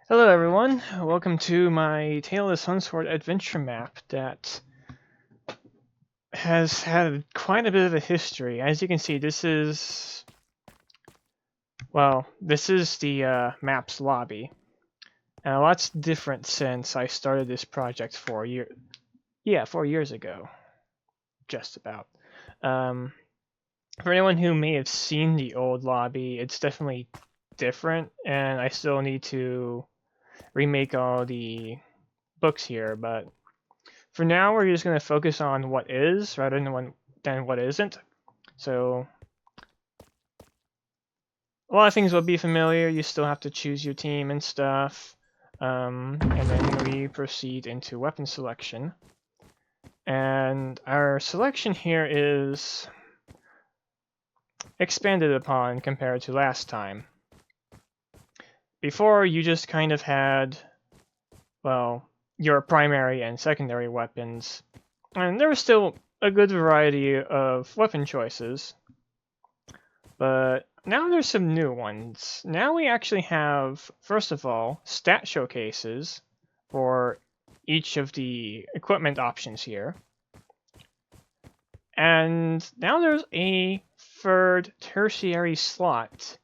Hello everyone, welcome to my Tale of the Sunsword adventure map that has had quite a bit of a history. As you can see, this is the map's lobby. And a lot's different since I started this project 4 years ago, just about. Um, for anyone who may have seen the old lobby, it's definitely different, and I still need to remake all the books here, but for now, we're just going to focus on what is rather than what isn't. So a lot of things will be familiar. You still have to choose your team and stuff. And then we proceed into weapon selection. And our selection here is expanded upon compared to last time. Before, you just kind of had, well, your primary and secondary weapons. And there was still a good variety of weapon choices. But now there's some new ones. Now we actually have, first of all, stat showcases for each of the equipment options here. And now there's a third tertiary slot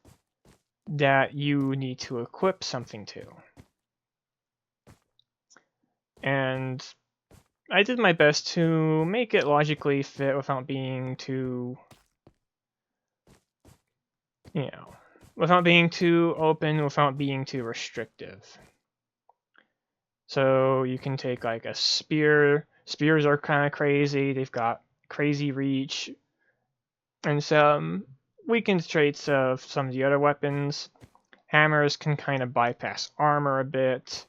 that you need to equip something to. And I did my best to make it logically fit without being too, without being too open, without being too restrictive. So you can take like a spear. Spears are kind of crazy. They've got crazy reach. And some weakened traits of some of the other weapons. Hammers can kind of bypass armor a bit.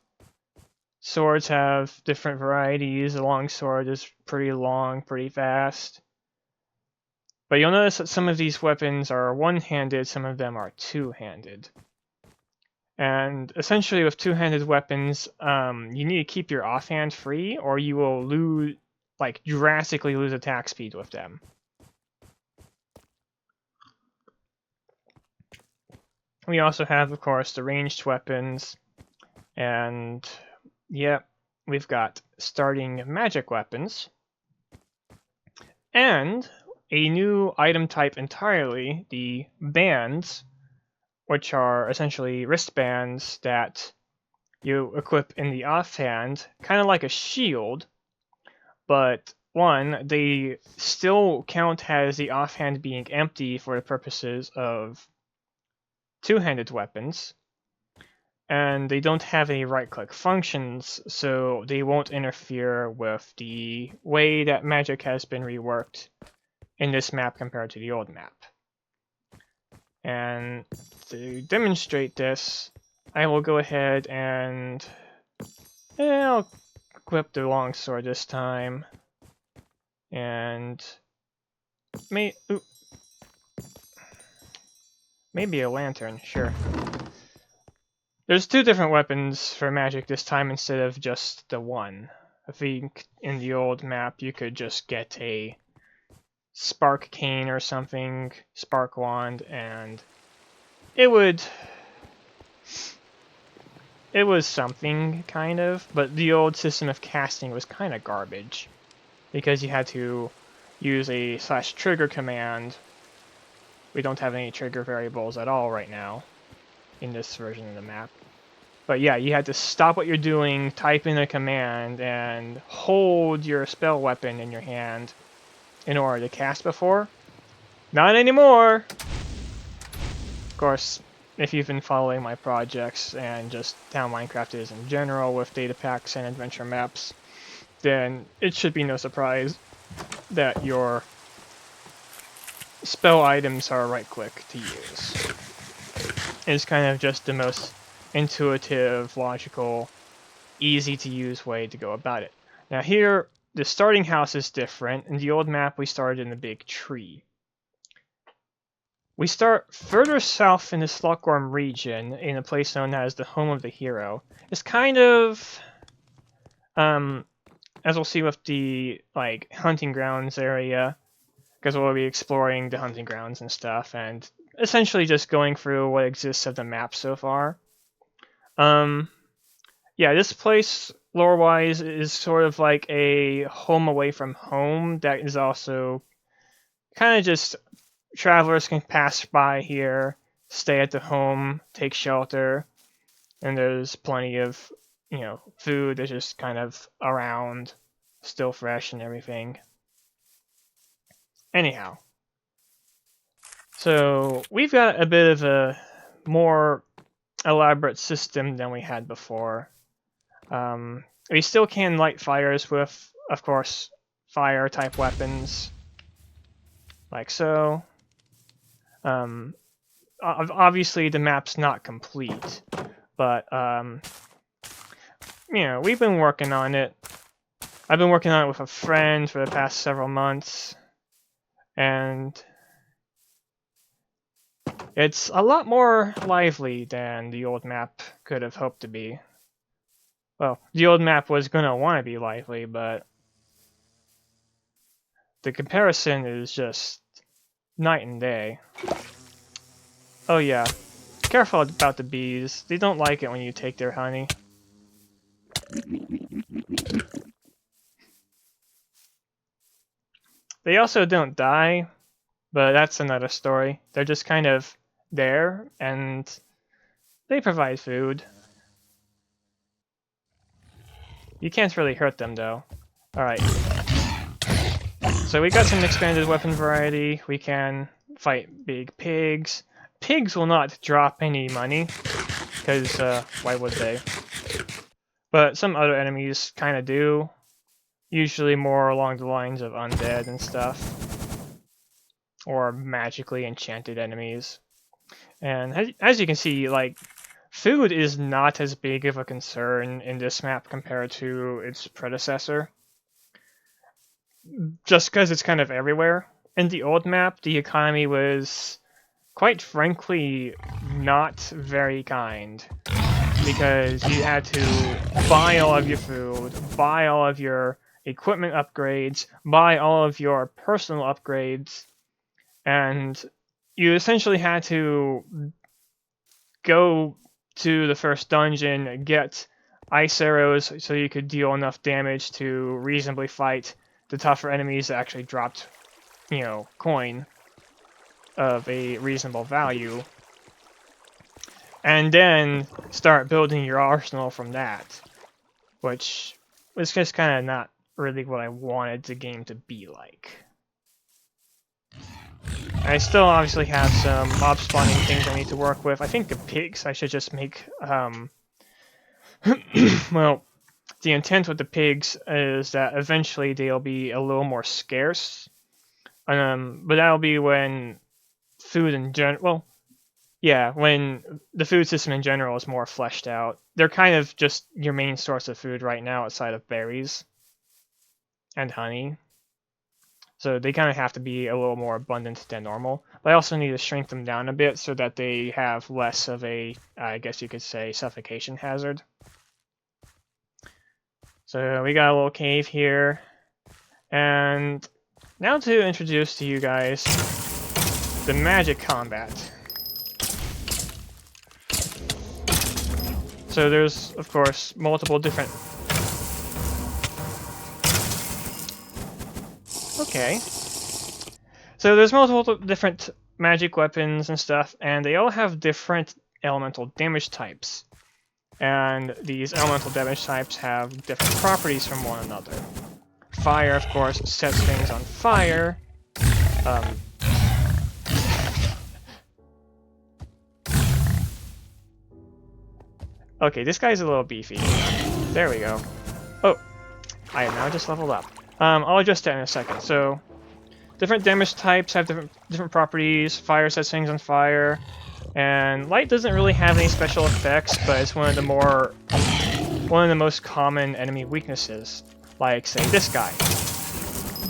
Swords have different varieties. A long sword is pretty long, pretty fast. But you'll notice that some of these weapons are one-handed, some of them are two-handed. And essentially with two-handed weapons, you need to keep your offhand free or you will drastically lose attack speed with them. We also have, of course, the ranged weapons. And, we've got starting magic weapons. And a new item type entirely, the bands, which are essentially wristbands that you equip in the offhand, kind of like a shield, but one, they still count as the offhand being empty for the purposes of two-handed weapons, and they don't have any right-click functions, so they won't interfere with the way that magic has been reworked in this map compared to the old map. And to demonstrate this, I will go ahead and I'll equip the longsword this time. And maybe a lantern, sure. There's two different weapons for magic this time instead of just the one. I think in the old map you could just get a spark cane or something, spark wand, and it was something, kind of, but the old system of casting was kind of garbage, because you had to use a /trigger command. We don't have any trigger variables at all right now in this version of the map. But yeah, you had to stop what you're doing, type in a command, and hold your spell weapon in your hand in order to cast before. Not anymore! Of course, if you've been following my projects and just how Minecraft is in general with data packs and adventure maps, then it should be no surprise that your spell items are right-click to use. It's kind of just the most intuitive, logical, easy-to-use way to go about it. Now here, the starting house is different. In the old map, we started in the big tree. We start further south in the Slughorn region, in a place known as the Home of the Hero. It's kind of, as we'll see with the hunting grounds area, because we'll be exploring the hunting grounds and stuff, and essentially just going through what exists of the map so far. Yeah, this place, lore-wise, is sort of like a home away from home that is also kind of just travelers can pass by here, stay at the home, take shelter, and there's plenty of, food that's just kind of around, still fresh and everything. Anyhow, so we've got a bit of a more elaborate system than we had before. We still can light fires with, of course, fire type weapons, like so. Obviously the map's not complete, but we've been working on it. I've been working on it with a friend for the past several months, and it's a lot more lively than the old map could have hoped to be. Well, the old map was gonna want to be lively, but the comparison is just night and day. Oh yeah, careful about the bees. They don't like it when you take their honey. They also don't die, but that's another story. They're just kind of there, and they provide food. You can't really hurt them, though. Alright. So we got some expanded weapon variety. We can fight big pigs. Pigs will not drop any money, because why would they? But some other enemies kind of do. Usually more along the lines of undead and stuff. Or magically enchanted enemies. And as you can see, like, food is not as big of a concern in this map compared to its predecessor. Just because it's kind of everywhere. In the old map, the economy was, quite frankly, not very kind. Because you had to buy all of your food, buy all of your equipment upgrades, buy all of your personal upgrades, and you essentially had to go to the first dungeon, get ice arrows so you could deal enough damage to reasonably fight the tougher enemies that actually dropped, coin of a reasonable value. And then start building your arsenal from that, which was just kind of not really what I wanted the game to be like. I still obviously have some mob spawning things I need to work with. I think the pigs I should just make, well, the intent with the pigs is that eventually they'll be a little more scarce. But that'll be when food in general, well, yeah, when the food system in general is more fleshed out. They're kind of just your main source of food right now outside of berries and honey. So they kind of have to be a little more abundant than normal. But I also need to shrink them down a bit so that they have less of a, I guess you could say, suffocation hazard. So we got a little cave here. And now to introduce to you guys the magic combat. So there's, of course, multiple different... Okay. So there's multiple different magic weapons and stuff, and they all have different elemental damage types. And these elemental damage types have different properties from one another. Fire, of course, sets things on fire. Okay, this guy's a little beefy. There we go. Oh, I am now just leveled up. I'll adjust that in a second. So, different damage types have different properties. Fire sets things on fire, and light doesn't really have any special effects, but it's one of the most common enemy weaknesses. Like, say, this guy.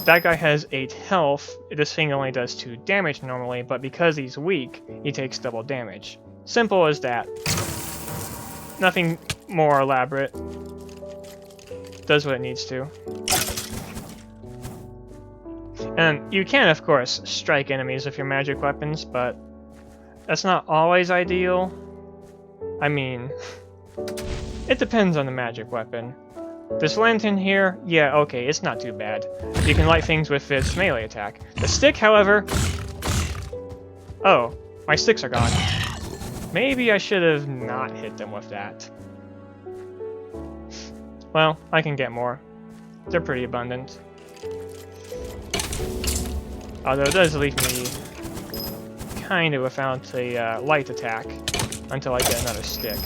That guy has 8 health. This thing only does 2 damage normally, but because he's weak, he takes double damage. Simple as that. Nothing more elaborate. Does what it needs to. And you can, of course, strike enemies with your magic weapons, but that's not always ideal. I mean, It depends on the magic weapon. This lantern here, yeah, okay, it's not too bad. You can light things with its melee attack. The stick, however... Oh, my sticks are gone. Maybe I should have not hit them with that. Well, I can get more. They're pretty abundant. Although it does leave me kind of without a light attack until I get another stick.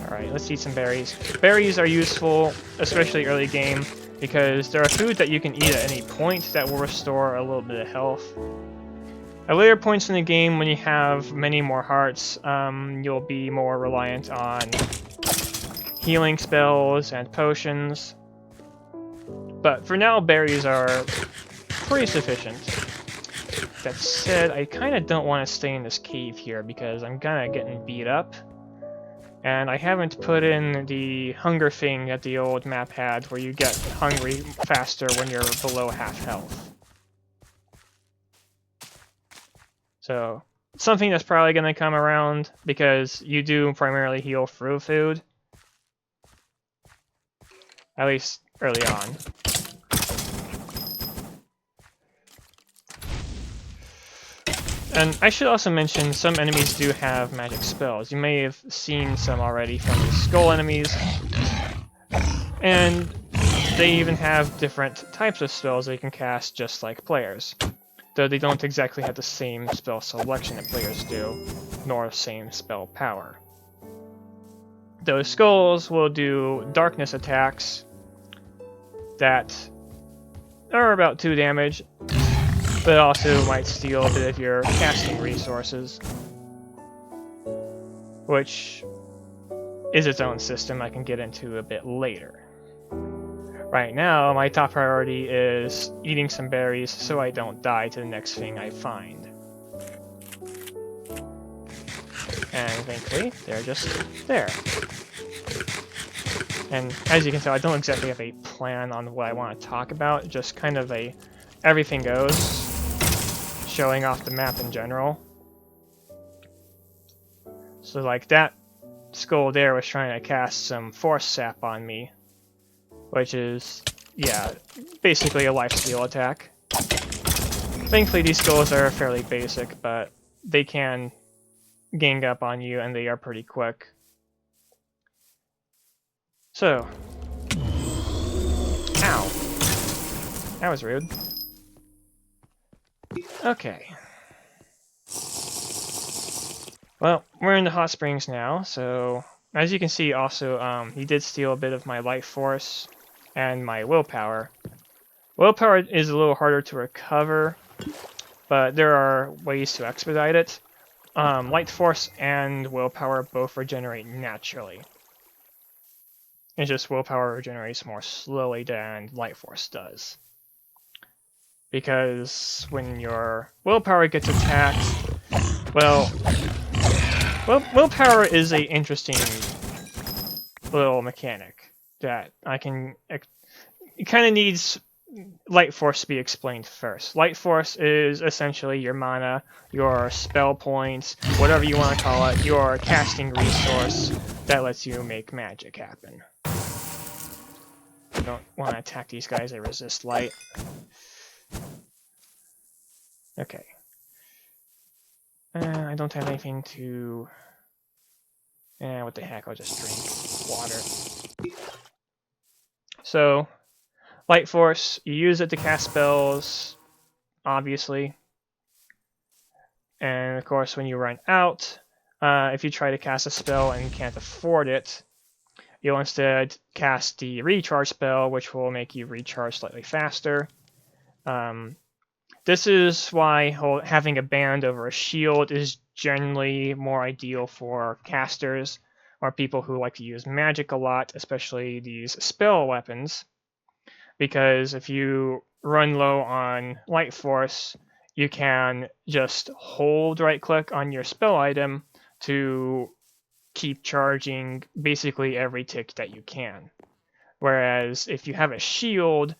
Alright, let's eat some berries. Berries are useful, especially early game, because there are foods that you can eat at any point that will restore a little bit of health. At later points in the game, when you have many more hearts, you'll be more reliant on healing spells and potions. But for now, berries are pretty sufficient. That said, I kind of don't want to stay in this cave here because I'm kind of getting beat up. And I haven't put in the hunger thing that the old map had, where you get hungry faster when you're below half health. So, something that's probably going to come around, because you do primarily heal through food. At least early on. And I should also mention, some enemies do have magic spells. You may have seen some already from the skull enemies. And they even have different types of spells they can cast just like players. Though they don't exactly have the same spell selection that players do, nor the same spell power. Those skulls will do darkness attacks that are about 2 damage, but also might steal a bit of your casting resources, which is its own system I can get into a bit later. Right now, my top priority is eating some berries so I don't die to the next thing I find. And thankfully, they're just there. And as you can tell, I don't exactly have a plan on what I want to talk about, just kind of a everything goes, showing off the map in general. So like that skull there was trying to cast some force sap on me, which is, yeah, basically a lifesteal attack. Thankfully these skulls are fairly basic, but they can gang up on you and they are pretty quick. So, ow, that was rude. Okay. Well, we're in the hot springs now, so as you can see also, he did steal a bit of my life force and my willpower. Willpower is a little harder to recover, but there are ways to expedite it. Light force and willpower both regenerate naturally. It's just willpower regenerates more slowly than light force does. Because when your willpower gets attacked, well, willpower is a interesting little mechanic that I can... It kind of needs light force to be explained first. Light force is essentially your mana, your spell points, whatever you want to call it, your casting resource that lets you make magic happen. I don't want to attack these guys, they resist light. Okay. I don't have anything to... what the heck, I'll just drink water. So, light force, you use it to cast spells, obviously. And of course, when you run out, if you try to cast a spell and can't afford it, you'll instead cast the recharge spell, which will make you recharge slightly faster. This is why having a band over a shield is generally more ideal for casters, or people who like to use magic a lot, especially these spell weapons. Because if you run low on light force, you can just hold right-click on your spell item to keep charging basically every tick that you can. Whereas if you have a shield,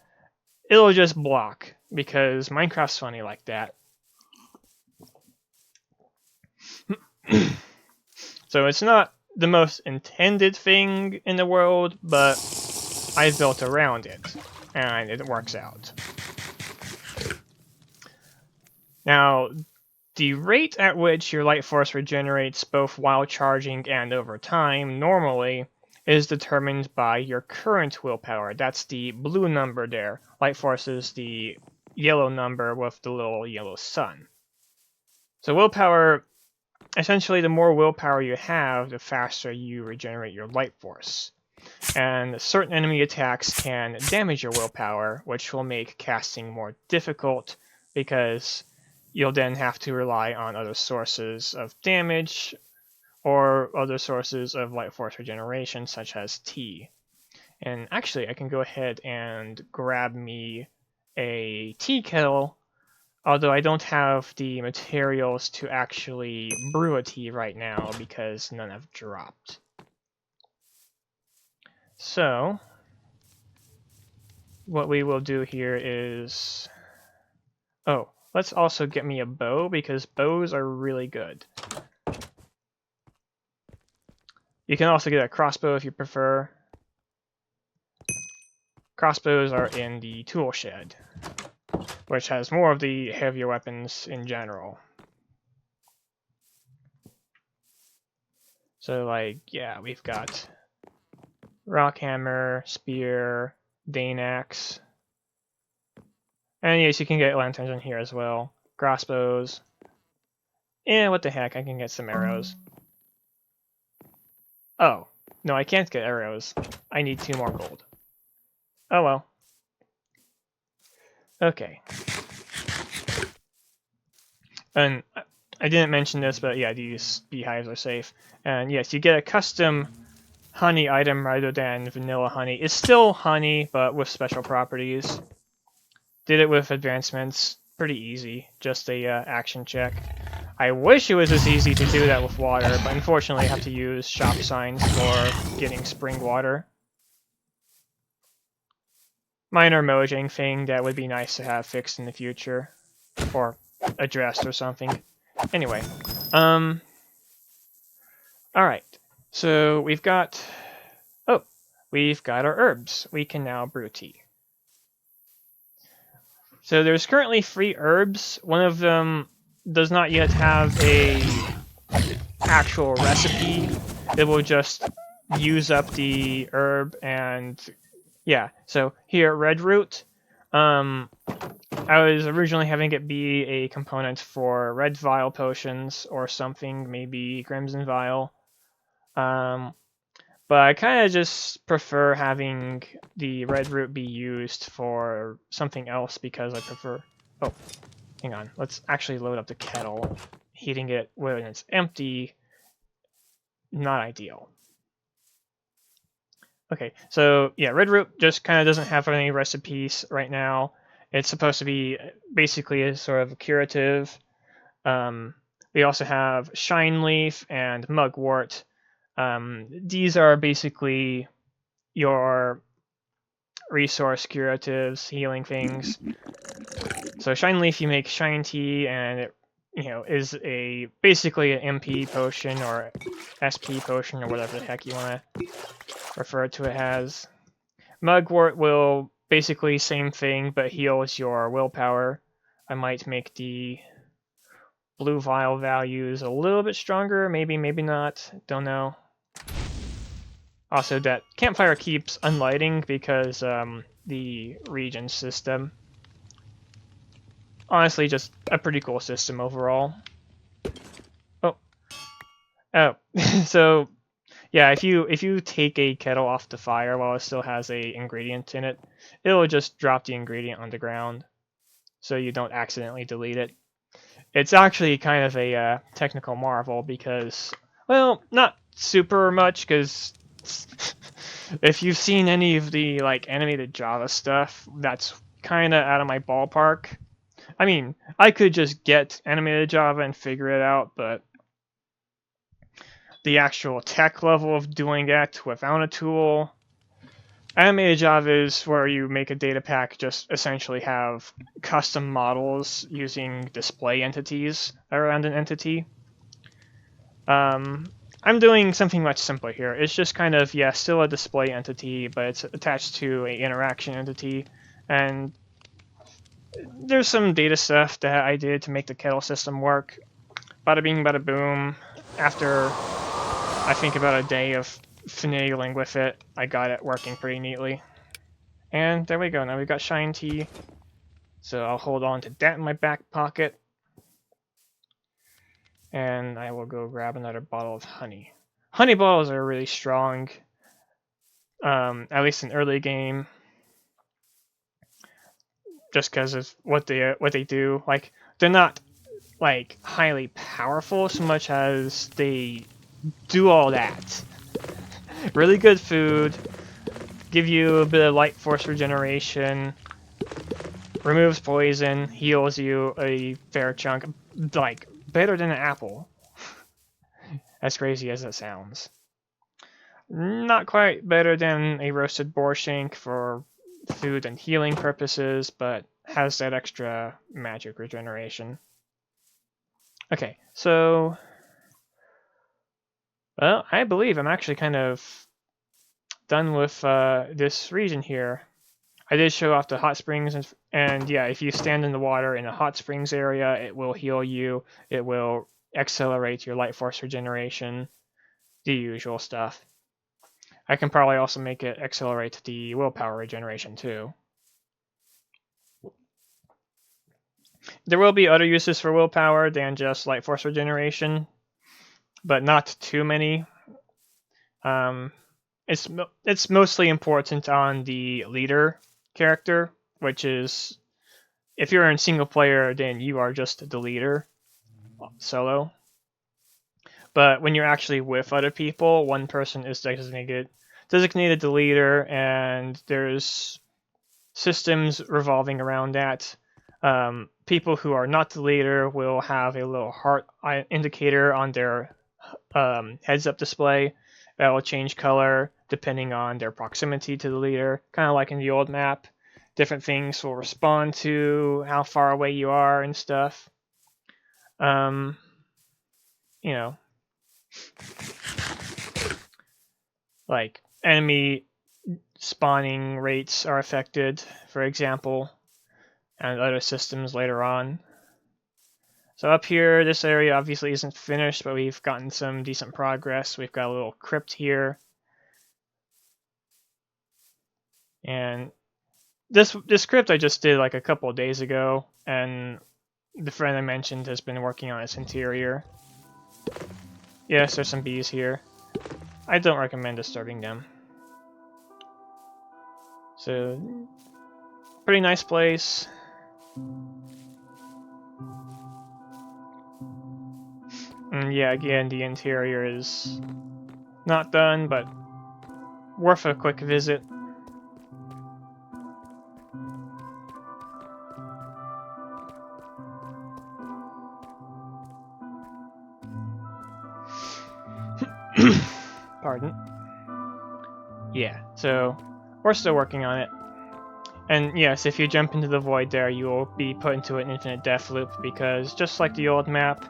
it'll just block, because Minecraft's funny like that. So it's not the most intended thing in the world, but I built around it, and it works out. Now, the rate at which your light force regenerates both while charging and over time, normally, is determined by your current willpower. That's the blue number there. Light force is the yellow number with the little yellow sun. So willpower, essentially the more willpower you have, the faster you regenerate your light force. And certain enemy attacks can damage your willpower, which will make casting more difficult because you'll then have to rely on other sources of damage or other sources of light force regeneration, such as tea. And actually, I can go ahead and grab me a tea kettle, although I don't have the materials to actually brew a tea right now because none have dropped. So, what we will do here is... Oh, let's also get me a bow, because bows are really good. You can also get a crossbow if you prefer. Crossbows are in the tool shed, which has more of the heavier weapons in general. So, like, yeah, we've got rock hammer, spear, Dane axe. And yes, you can get lanterns in here as well. Crossbows. Yeah, what the heck, I can get some arrows. Oh, no, I can't get arrows. I need 2 more gold. Oh well. Okay. And I didn't mention this, but yeah, these beehives are safe. And yes, you get a custom honey item rather than vanilla honey. It's still honey, but with special properties. Did it with advancements. Pretty easy. Just a action check. I wish it was as easy to do that with water, but unfortunately I have to use shop signs for getting spring water. Minor mojang thing that would be nice to have fixed in the future. Or addressed or something. Anyway. Alright. So we've got... Oh! We've got our herbs. We can now brew tea. So there's currently 3 herbs. One of them does not yet have a actual recipe. It will just use up the herb and yeah. So here, red root. I was originally having it be a component for red vial potions or something, maybe crimson vial. But I kind of just prefer having the red root be used for something else because I prefer... Oh, hang on. Let's actually load up the kettle. Heating it when it's empty, not ideal. Okay, so yeah, red root just kind of doesn't have any recipes right now. It's supposed to be basically a sort of a curative. We also have shine leaf and mugwort. These are basically your resource curatives, healing things. So shine leaf, you make shine tea, and it, is basically an MP potion or SP potion or whatever the heck you want to refer to it as. Mugwort will basically same thing, but heals your willpower. I might make the blue vial values a little bit stronger, maybe not, don't know. Also, that campfire keeps unlighting because the region system. Honestly, just a pretty cool system overall. Oh, so yeah, if you take a kettle off the fire while it still has a ingredient in it, it'll just drop the ingredient on the ground, so you don't accidentally delete it. It's actually kind of a technical marvel because, well, not super much, because if you've seen any of the animated Java stuff, that's kind of out of my ballpark. I mean, I could just get animated Java and figure it out, but the actual tech level of doing that without a tool. Animated Java is where you make a data pack, just essentially have custom models using display entities around an entity. I'm doing something much simpler here. It's just kind of, yeah, still a display entity, but it's attached to a interaction entity. And there's some data stuff that I did to make the kettle system work. Bada bing, bada boom. After, I think, about a day of finagling with it, I got it working pretty neatly. And there we go, now we've got Shine Tea. So I'll hold on to that in my back pocket. And I will go grab another bottle of honey. Honey bottles are really strong, at least in early game, just because of what they do. Like, they're not like highly powerful so much as they do all that. Really good food, give you a bit of light force regeneration, removes poison, heals you a fair chunk, like better than an apple. As crazy as it sounds. Not quite better than a roasted boar shank for food and healing purposes, but has that extra magic regeneration. Okay, so... well, I believe I'm actually kind of done with this region here. I did show off the hot springs, and yeah, if you stand in the water in a hot springs area, it will heal you, it will accelerate your light force regeneration, the usual stuff. I can probably also make it accelerate the willpower regeneration too. There will be other uses for willpower than just light force regeneration, but not too many. It's mostly important on the leader character, which is, if you're in single player, then you are just the leader solo. But when you're actually with other people, one person is designated the leader, and there's systems revolving around that. People who are not the leader will have a little heart indicator on their heads-up display that will change color depending on their proximity to the leader, kind of like in the old map. Different things will respond to how far away you are and stuff. You know, like enemy spawning rates are affected, for example, and other systems later on. So up here, this area obviously isn't finished, but we've gotten some decent progress. We've got a little crypt here. And this crypt I just did like a couple of days ago, and the friend I mentioned has been working on its interior. Yes, there's some bees here. I don't recommend disturbing them. So, pretty nice place. And yeah, again, the interior is not done, but worth a quick visit. Pardon. Yeah, so we're still working on it. And yes, if you jump into the void there, you will be put into an infinite death loop, because just like the old map,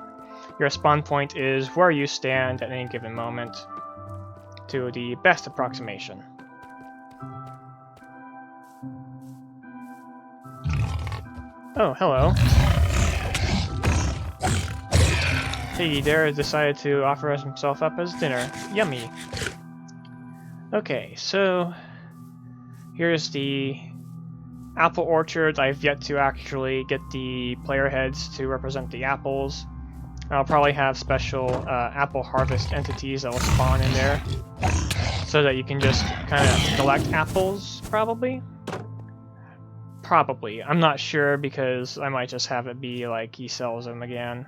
your spawn point is where you stand at any given moment, to the best approximation. Oh, hello. Piggy there decided to offer himself up as dinner. Yummy. Okay, so here's the apple orchard. I've yet to actually get the player heads to represent the apples. I'll probably have special apple harvest entities that will spawn in there, so that you can just kind of collect apples, probably? Probably. I'm not sure, because I might just have it be like he sells them again.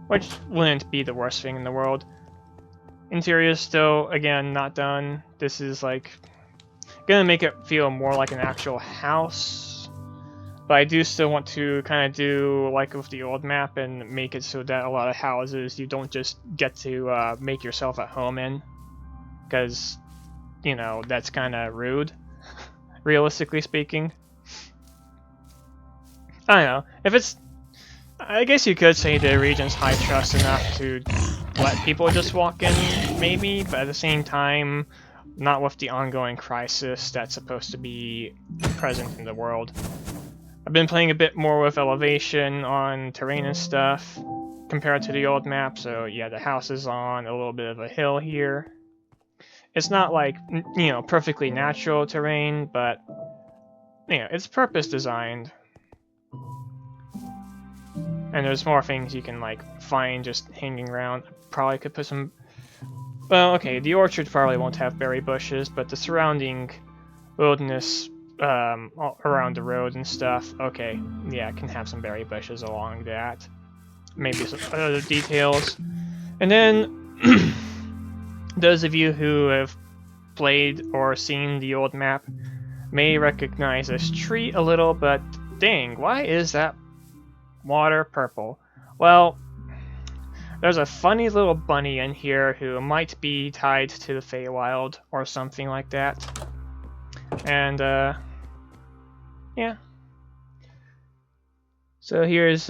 Which wouldn't be the worst thing in the world. Interior is still, again, not done. This is like gonna make it feel more like an actual house, but I do still want to kind of do like with the old map and make it so that a lot of houses you don't just get to make yourself at home in, because, you know, that's kind of rude, realistically speaking. I don't know, if it's, I guess you could say the region's high trust enough to let people just walk in, maybe, but at the same time, not with the ongoing crisis that's supposed to be present in the world. I've been playing a bit more with elevation on terrain and stuff compared to the old map, so yeah, the house is on a little bit of a hill here. It's not like, you know, perfectly natural terrain, but, you know, it's purpose designed. And there's more things you can, like, find just hanging around. Probably could put some... Well, okay, the orchard probably won't have berry bushes, but the surrounding wilderness around the road and stuff, okay, yeah, it can have some berry bushes along that. Maybe some other details. And then, those of you who have played or seen the old map may recognize this tree a little, but dang, why is that water purple? Well, there's a funny little bunny in here who might be tied to the Feywild or something like that. And, yeah. So here's,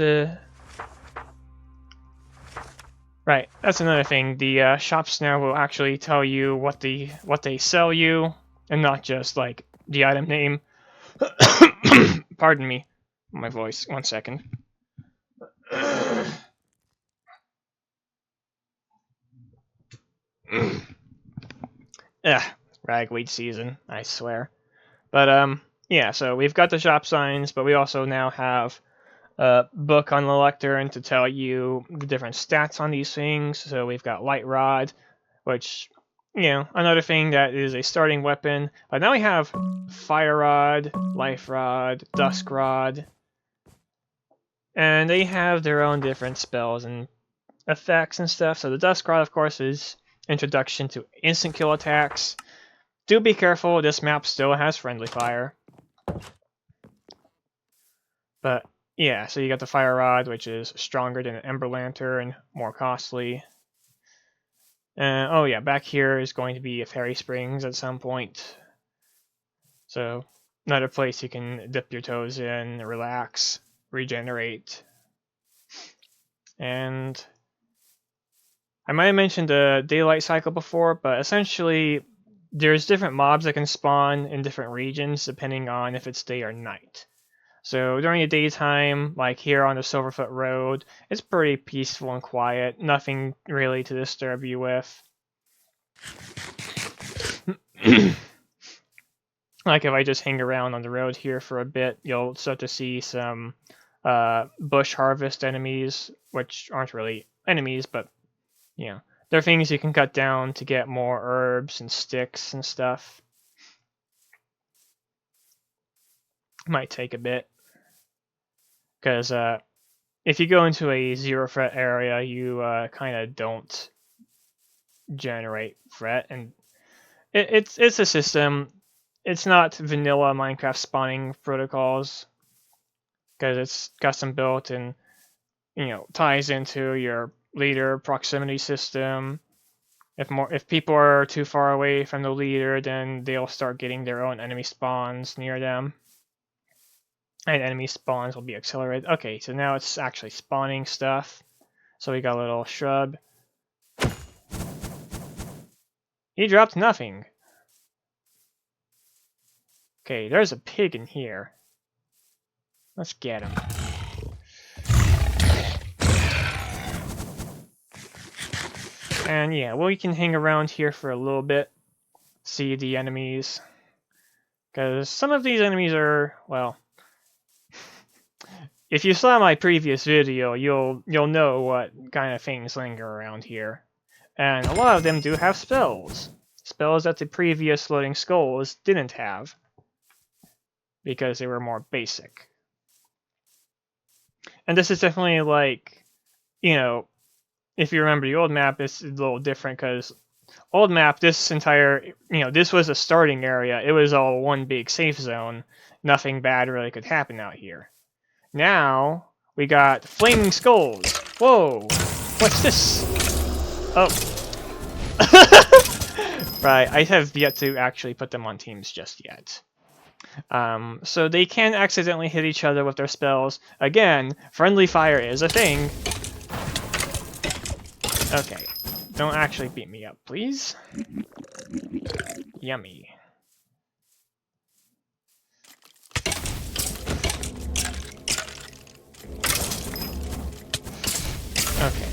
right, that's another thing. The shops now will actually tell you what they sell you, and not just, like, the item name. Pardon me, my voice, 1 second. Ragweed season, I swear. But, yeah, so we've got the shop signs, but we also now have a book on the lectern to tell you the different stats on these things. So we've got Light Rod, which, you know, another thing that is a starting weapon. But now we have Fire Rod, Life Rod, Dusk Rod, and they have their own different spells and effects and stuff. So the Dusk Rod, of course, is introduction to instant kill attacks. Do be careful, this map still has friendly fire. But yeah, so you got the Fire Rod, which is stronger than an Ember Lantern, more costly. Oh yeah, back here is going to be a Fairy Springs at some point. So another place you can dip your toes in, relax, regenerate. And I might have mentioned the daylight cycle before, but essentially there's different mobs that can spawn in different regions depending on if it's day or night. So during the daytime, like here on the Silverfoot Road, it's pretty peaceful and quiet. Nothing really to disturb you with. Like if I just hang around on the road here for a bit, you'll start to see some bush harvest enemies, which aren't really enemies, but you know, they're things you can cut down to get more herbs and sticks and stuff. Might take a bit. Because if you go into a zero threat area, you kind of don't generate threat, and it's a system. It's not vanilla Minecraft spawning protocols, because it's custom built and, you know, ties into your leader proximity system. If people are too far away from the leader, then they'll start getting their own enemy spawns near them. And enemy spawns will be accelerated. Okay, so now it's actually spawning stuff. So we got a little shrub. He dropped nothing. Okay, there's a pig in here. Let's get him. And yeah, well, we can hang around here for a little bit. See the enemies. Because some of these enemies are, well... If you saw my previous video, you'll know what kind of things linger around here. And a lot of them do have spells. Spells that the previous Loading Skulls didn't have. Because they were more basic. And this is definitely like, you know, if you remember the old map, it's a little different because old map, this entire, you know, this was a starting area. It was all one big safe zone. Nothing bad really could happen out here. Now, we got Flaming Skulls. Whoa! What's this? Oh. Right, I have yet to actually put them on teams just yet. So they can accidentally hit each other with their spells. Again, friendly fire is a thing. Okay, Don't actually beat me up, please. Yummy.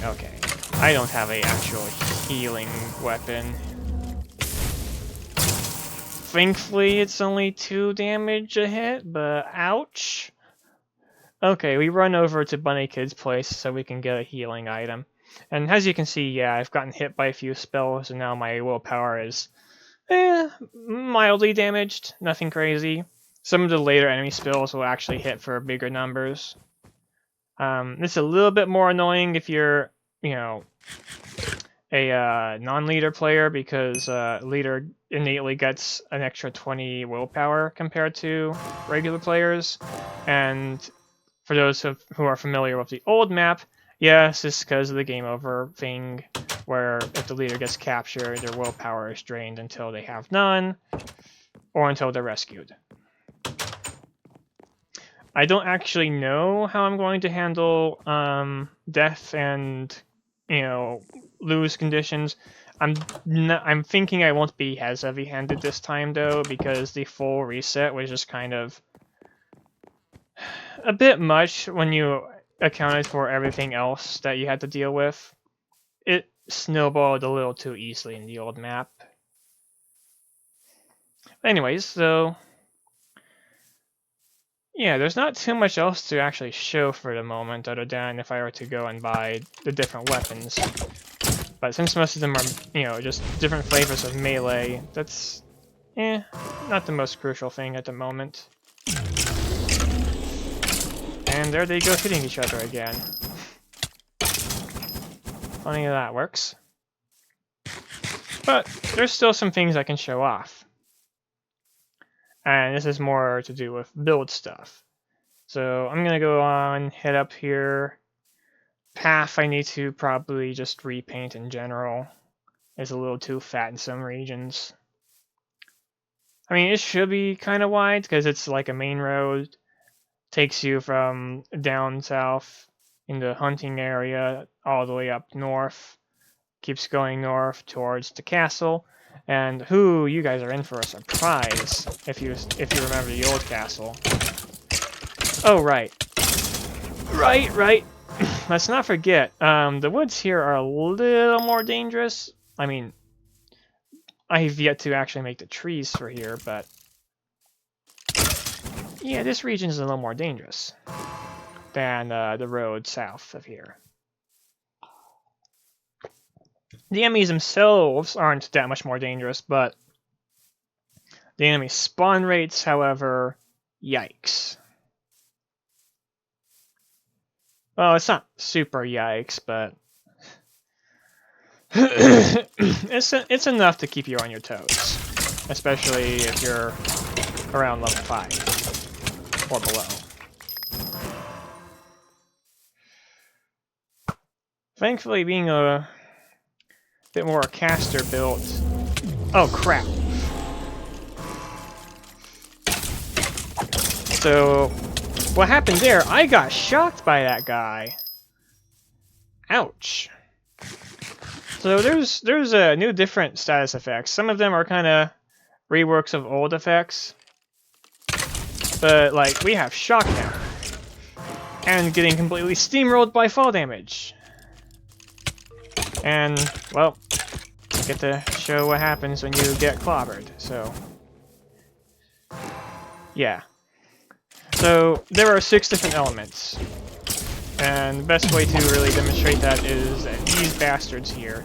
Okay. I don't have a actual healing weapon. Thankfully, it's only 2 damage a hit, but ouch. Okay, we run over to Bunny Kid's place so we can get a healing item. And as you can see, yeah, I've gotten hit by a few spells, and now my willpower is mildly damaged, nothing crazy. Some of the later enemy spells will actually hit for bigger numbers. This is a little bit more annoying if you're, you know, a non-leader player, because leader innately gets an extra 20 willpower compared to regular players. And for those who are familiar with the old map, yes, it's because of the game over thing, where if the leader gets captured, their willpower is drained until they have none, or until they're rescued. I don't actually know how I'm going to handle death and, you know, lose conditions. I'm thinking I won't be as heavy-handed this time though, because the full reset was just kind of a bit much when you accounted for everything else that you had to deal with. It snowballed a little too easily in the old map. Anyways, so yeah, there's not too much else to actually show for the moment, other than if I were to go and buy the different weapons. But since most of them are, you know, just different flavors of melee, that's, not the most crucial thing at the moment. And there they go, hitting each other again. Funny how that works. But there's still some things I can show off. And this is more to do with build stuff. So I'm gonna go on, head up here. Path I need to probably just repaint in general. It's a little too fat in some regions. I mean, it should be kind of wide because it's like a main road. Takes you from down south in the hunting area all the way up north. Keeps going north towards the castle. And you guys are in for a surprise if you remember the old castle. Oh, right. Right. Let's not forget, the woods here are a little more dangerous. I mean, I've yet to actually make the trees for here, but yeah, this region is a little more dangerous than the road south of here. The enemies themselves aren't that much more dangerous, but the enemy spawn rates, however, yikes. Well, it's not super yikes, but it's enough to keep you on your toes, especially if you're around level 5 or below. Thankfully, being a bit more caster built. Oh crap! So what happened there? I got shocked by that guy. Ouch. So there's a new different status effects. Some of them are kind of reworks of old effects, but like we have shock now, and getting completely steamrolled by fall damage. And well, I get to show what happens when you get clobbered. So yeah. So there are 6 different elements. And the best way to really demonstrate that is these bastards here.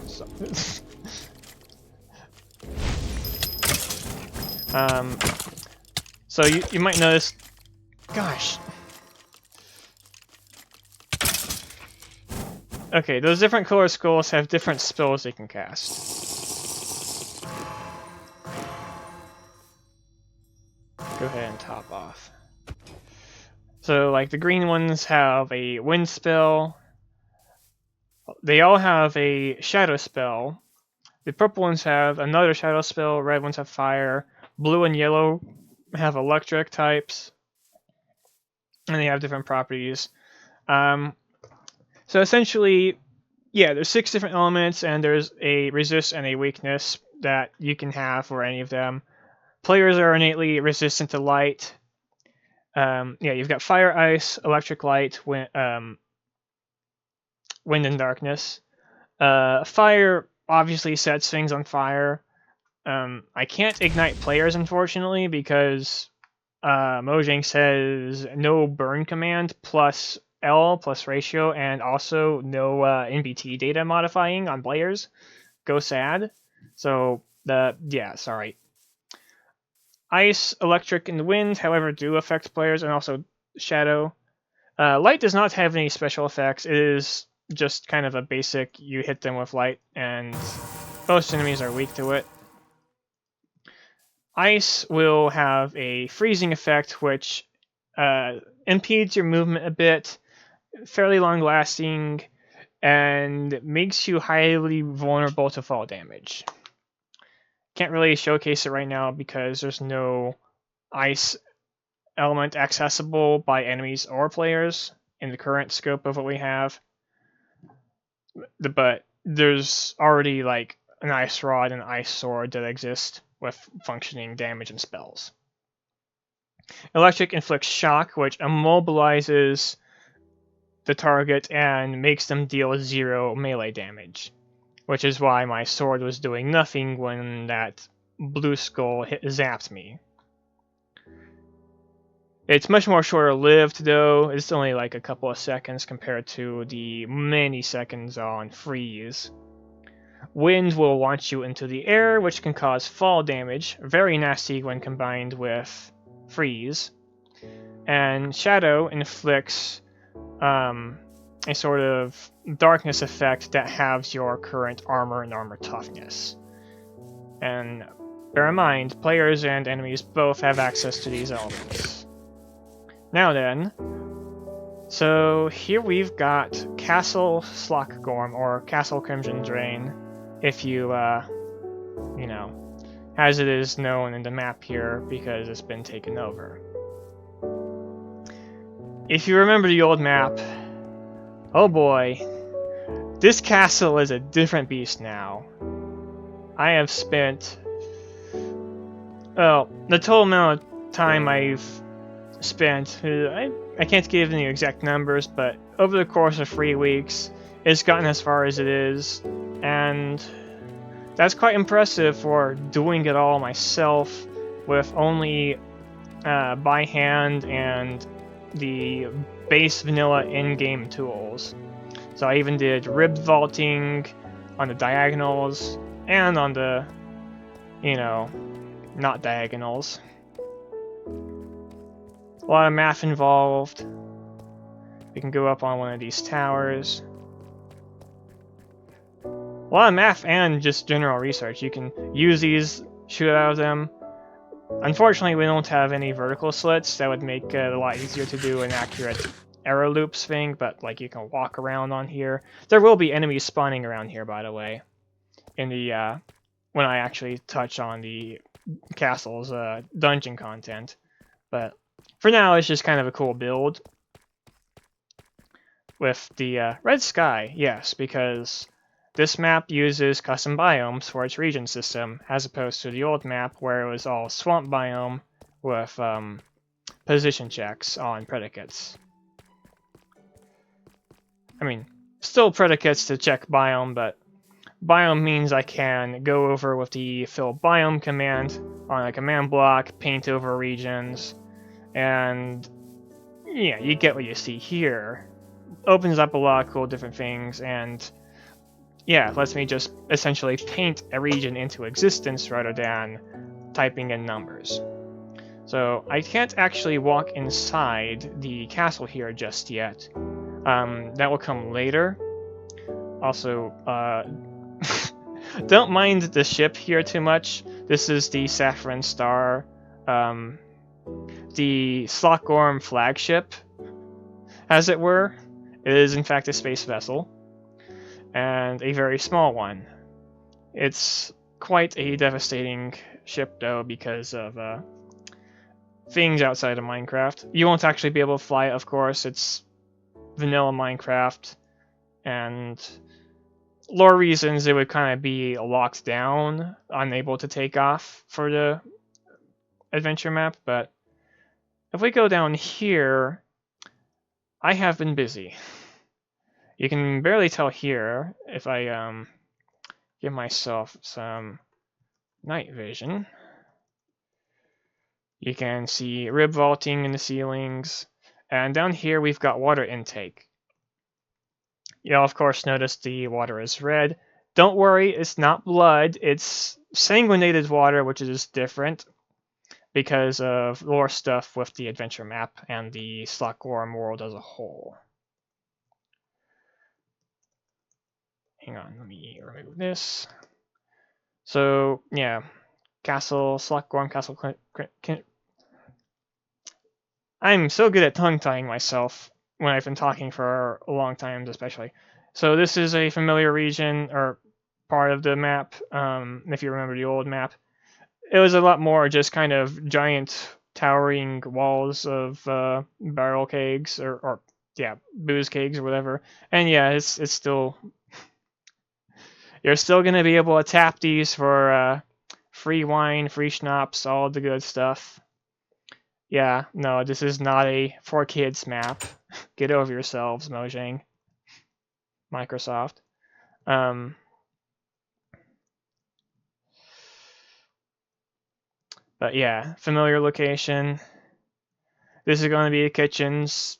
So you might notice, gosh. Okay, those different color skulls have different spells they can cast. Go ahead and top off. So, like, the green ones have a wind spell. They all have a shadow spell. The purple ones have another shadow spell. Red ones have fire. Blue and yellow have electric types. And they have different properties. So essentially, Yeah, there's 6 different elements, and there's a resist and a weakness that you can have for any of them. Players are innately resistant to light. Yeah, you've got fire, ice, electric, light, wind, and darkness. Fire obviously sets things on fire. I can't ignite players, unfortunately, because Mojang says no burn command plus L plus ratio, and also no NBT data modifying on players. Go sad. So, sorry. Ice, electric, and wind, however, do affect players, and also shadow. Light does not have any special effects. It is just kind of a basic, you hit them with light, and most enemies are weak to it. Ice will have a freezing effect, which impedes your movement a bit, fairly long-lasting, and makes you highly vulnerable to fall damage. Can't really showcase it right now because there's no ice element accessible by enemies or players in the current scope of what we have. But there's already like an ice rod and ice sword that exist with functioning damage and spells. Electric inflicts shock, which immobilizes the target and makes them deal 0 melee damage, which is why my sword was doing nothing when that blue skull zapped me. It's much more shorter lived though. It's only like a couple of seconds compared to the many seconds on freeze. Wind will launch you into the air, which can cause fall damage, very nasty when combined with freeze. And shadow inflicts a sort of darkness effect that halves your current armor and armor toughness. And bear in mind, players and enemies both have access to these elements. Now then, so here we've got Castle Slockgorm, or Castle Crimson Drain, if you, as it is known in the map here because it's been taken over. If you remember the old map, oh boy, this castle is a different beast now. I have spent, well, the total amount of time I've spent, I can't give any exact numbers, but over the course of 3 weeks, it's gotten as far as it is, and that's quite impressive for doing it all myself with only by hand and the base vanilla in-game tools. So I even did ribbed vaulting on the diagonals and on the, not diagonals. A lot of math involved. We can go up on one of these towers. A lot of math and just general research. You can use these, shoot out of them. Unfortunately, we don't have any vertical slits. That would make it a lot easier to do an accurate arrow loops thing, but like you can walk around on here. There will be enemies spawning around here, by the way, in the when I actually touch on the castle's dungeon content. But for now, it's just kind of a cool build with the red sky. Yes, because this map uses custom biomes for its region system, as opposed to the old map where it was all swamp biome with position checks on predicates. I mean, still predicates to check biome, but biome means I can go over with the fill biome command on a command block, paint over regions, and yeah, you get what you see here. Opens up a lot of cool different things, and yeah, lets me just essentially paint a region into existence rather than typing in numbers. So I can't actually walk inside the castle here just yet. That will come later. Also, don't mind the ship here too much. This is the Saffron Star, the Slockgorm flagship, as it were. It is in fact a space vessel, and a very small one. It's quite a devastating ship though because of things outside of Minecraft. You won't actually be able to fly it, of course. It's vanilla Minecraft, and lore reasons, it would kind of be locked down, unable to take off for the adventure map. But if we go down here, I have been busy. You can barely tell here if I give myself some night vision. You can see rib vaulting in the ceilings, and down here we've got water intake. You'll of course notice the water is red. Don't worry, it's not blood, it's sanguinated water, which is different because of lore stuff with the adventure map and the Slotgorm world as a whole. Hang on, let me remove this. So, yeah, Castle, Slotgorm, Castle... I'm so good at tongue-tying myself when I've been talking for a long time, especially. So this is a familiar region, or part of the map, if you remember the old map. It was a lot more just kind of giant towering walls of barrel kegs, or yeah, booze kegs or whatever. And yeah, it's still... You're still going to be able to tap these for free wine, free schnapps, all the good stuff. Yeah, no, this is not a for kids map. Get over yourselves, Mojang. Microsoft. But yeah, familiar location. This is going to be the kitchens.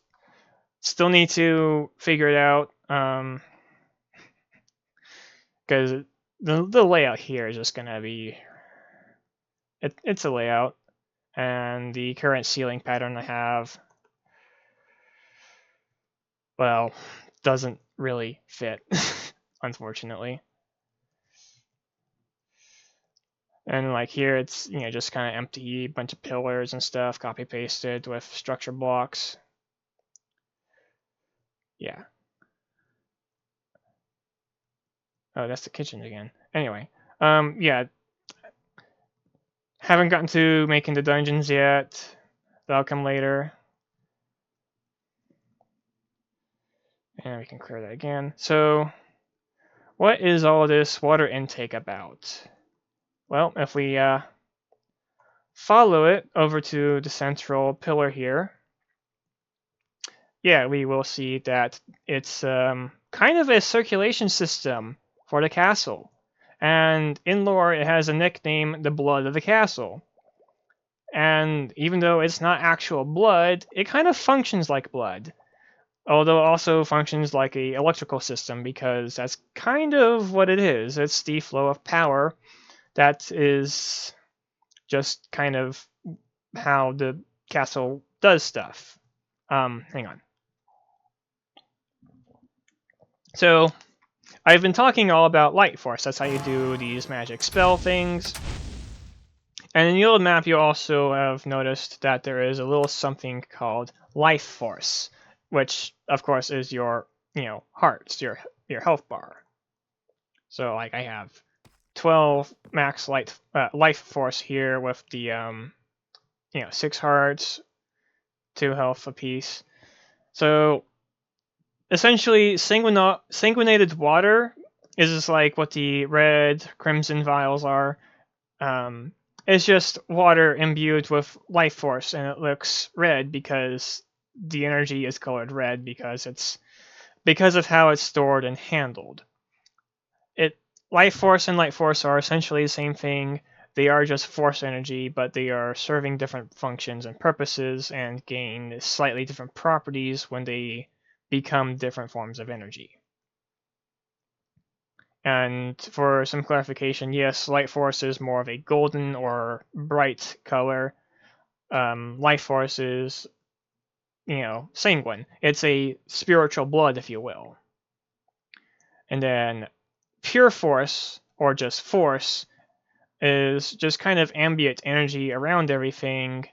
Still need to figure it out. Because the layout here is just going to be... It's a layout. And the current ceiling pattern I have, well, doesn't really fit, unfortunately. And like here, it's, you know, just kind of empty, bunch of pillars and stuff, copy pasted with structure blocks. Yeah. Oh, that's the kitchen again. Anyway, yeah. Haven't gotten to making the dungeons yet. That'll come later. And we can clear that again. So, what is all this water intake about? Well, if we follow it over to the central pillar here, yeah, we will see that it's kind of a circulation system for the castle. And in lore, it has a nickname, the Blood of the Castle. And even though it's not actual blood, it kind of functions like blood. Although it also functions like an electrical system, because that's kind of what it is. It's the flow of power that is just kind of how the castle does stuff. Hang on. So, I've been talking all about Light Force. That's how you do these magic spell things. And in the old map, you also have noticed that there is a little something called Life Force, which, of course, is your, hearts, your health bar. So, like, I have 12 max life force here with the 6 hearts, 2 health apiece. So essentially, sanguinated water is just like what the red crimson vials are. It's just water imbued with life force, and it looks red because the energy is colored red because of how it's stored and handled. Life force and light force are essentially the same thing. They are just force energy, but they are serving different functions and purposes and gain slightly different properties when they become different forms of energy. And for some clarification, yes, light force is more of a golden or bright color. Life force is, sanguine. It's a spiritual blood, if you will. And then pure force, or just force, is just kind of ambient energy around everything,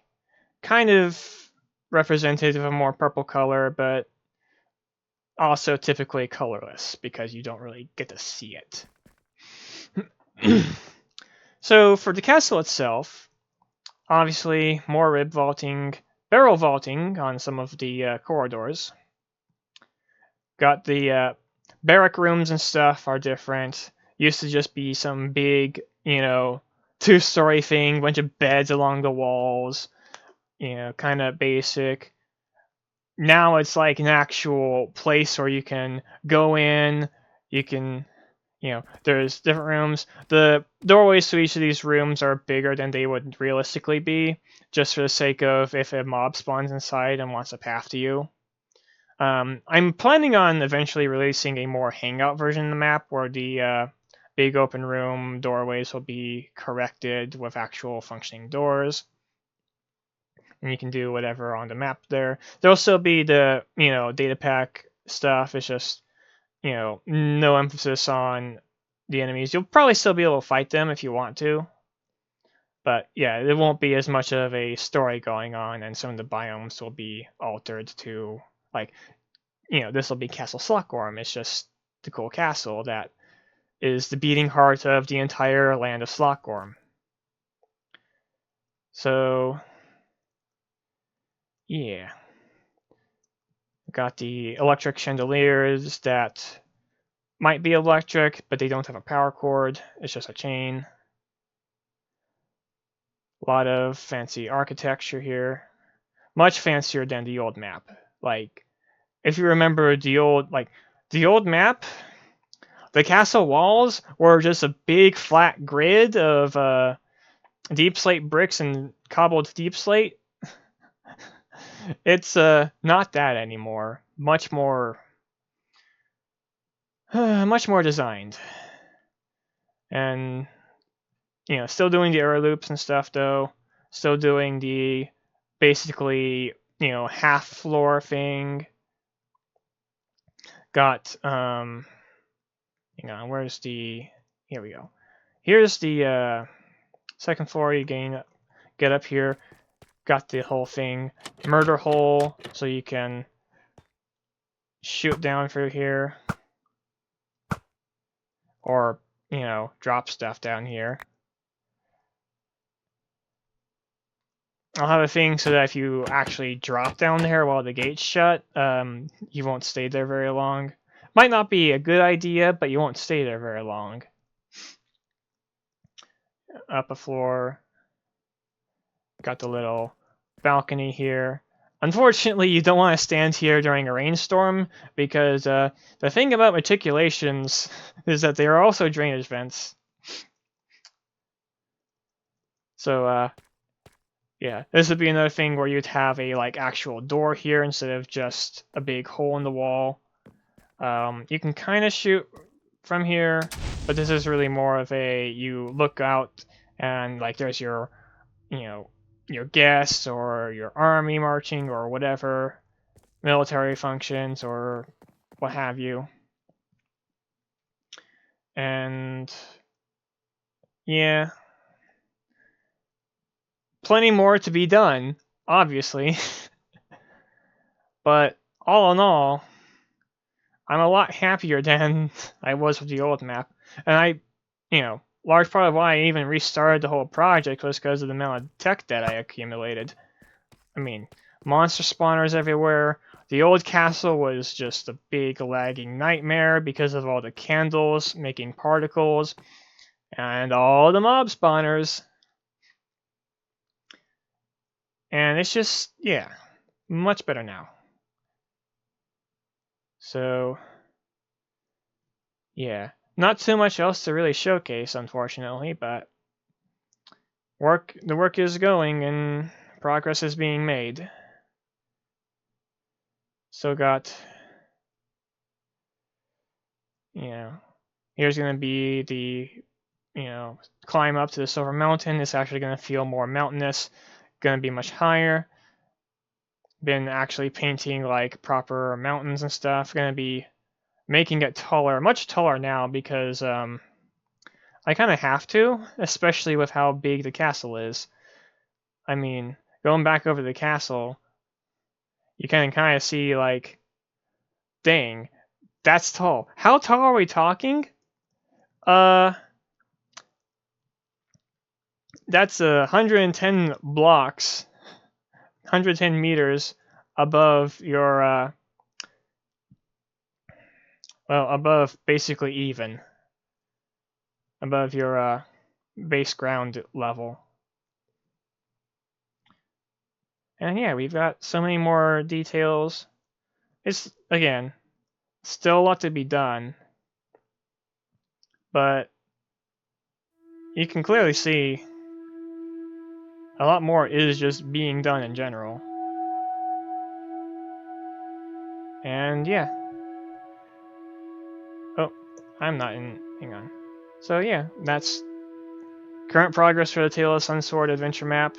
kind of representative of a more purple color, but also typically colorless because you don't really get to see it. So for the castle itself, obviously more rib vaulting, barrel vaulting on some of the corridors. Got the barrack rooms and stuff are different. Used to just be some big, two-story thing, bunch of beds along the walls, kind of basic. Now it's like an actual place where you can go in, you can, there's different rooms. The doorways to each of these rooms are bigger than they would realistically be, just for the sake of if a mob spawns inside and wants to path to you. I'm planning on eventually releasing a more hangout version of the map where the big open room doorways will be corrected with actual functioning doors. And you can do whatever on the map there. There'll still be the, data pack stuff. It's just, no emphasis on the enemies. You'll probably still be able to fight them if you want to. But yeah, there won't be as much of a story going on, and some of the biomes will be altered to, like, this will be Castle Slockorm. It's just the cool castle that is the beating heart of the entire land of Slockorm. So, yeah. Got the electric chandeliers that might be electric, but they don't have a power cord. It's just a chain. A lot of fancy architecture here. Much fancier than the old map. Like, if you remember the old map, the castle walls were just a big flat grid of deep slate bricks and cobbled deep slate. It's not that anymore. Much more designed. And still doing the air loops and stuff though. Still doing the basically, half floor thing. Got hang on, where's the, here we go. Here's the second floor. You get up here. Got the whole thing, murder hole, so you can shoot down through here, or drop stuff down here. I'll have a thing so that if you actually drop down there while the gate's shut, you won't stay there very long. Might not be a good idea, but you won't stay there very long. Up a floor. Got the little balcony here. Unfortunately, you don't want to stand here during a rainstorm, because the thing about matriculations is that they are also drainage vents. So, yeah, this would be another thing where you'd have a actual door here instead of just a big hole in the wall. You can kind of shoot from here, but this is really more of a, you look out and there's your, your guests or your army marching or whatever, military functions or what have you. And yeah, plenty more to be done, obviously. But all in all, I'm a lot happier than I was with the old map. And I, large part of why I even restarted the whole project was because of the amount of tech that I accumulated. I mean, monster spawners everywhere. The old castle was just a big lagging nightmare because of all the candles making particles and all the mob spawners. And it's just, yeah, much better now. So, yeah, not too much else to really showcase, unfortunately, but the work is going and progress is being made. So got, here's going to be the, climb up to the Silver Mountain. It's actually going to feel more mountainous, going to be much higher. Been actually painting proper mountains and stuff. Going to be making it taller, much taller now, because I kind of have to, especially with how big the castle is. I mean, going back over the castle, you can kind of see dang, that's tall. How tall are we talking? That's 110 blocks, 110 meters above your well, above basically even. Above your base ground level. And yeah, we've got so many more details. It's, again, still a lot to be done, but you can clearly see a lot more is just being done in general. And yeah. Oh, I'm not in. Hang on. So yeah, that's current progress for the Tale of Sunsword adventure map.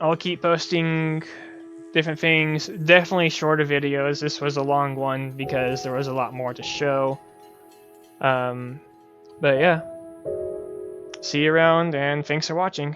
I'll keep posting different things. Definitely shorter videos. This was a long one because there was a lot more to show. But yeah. See you around, and thanks for watching.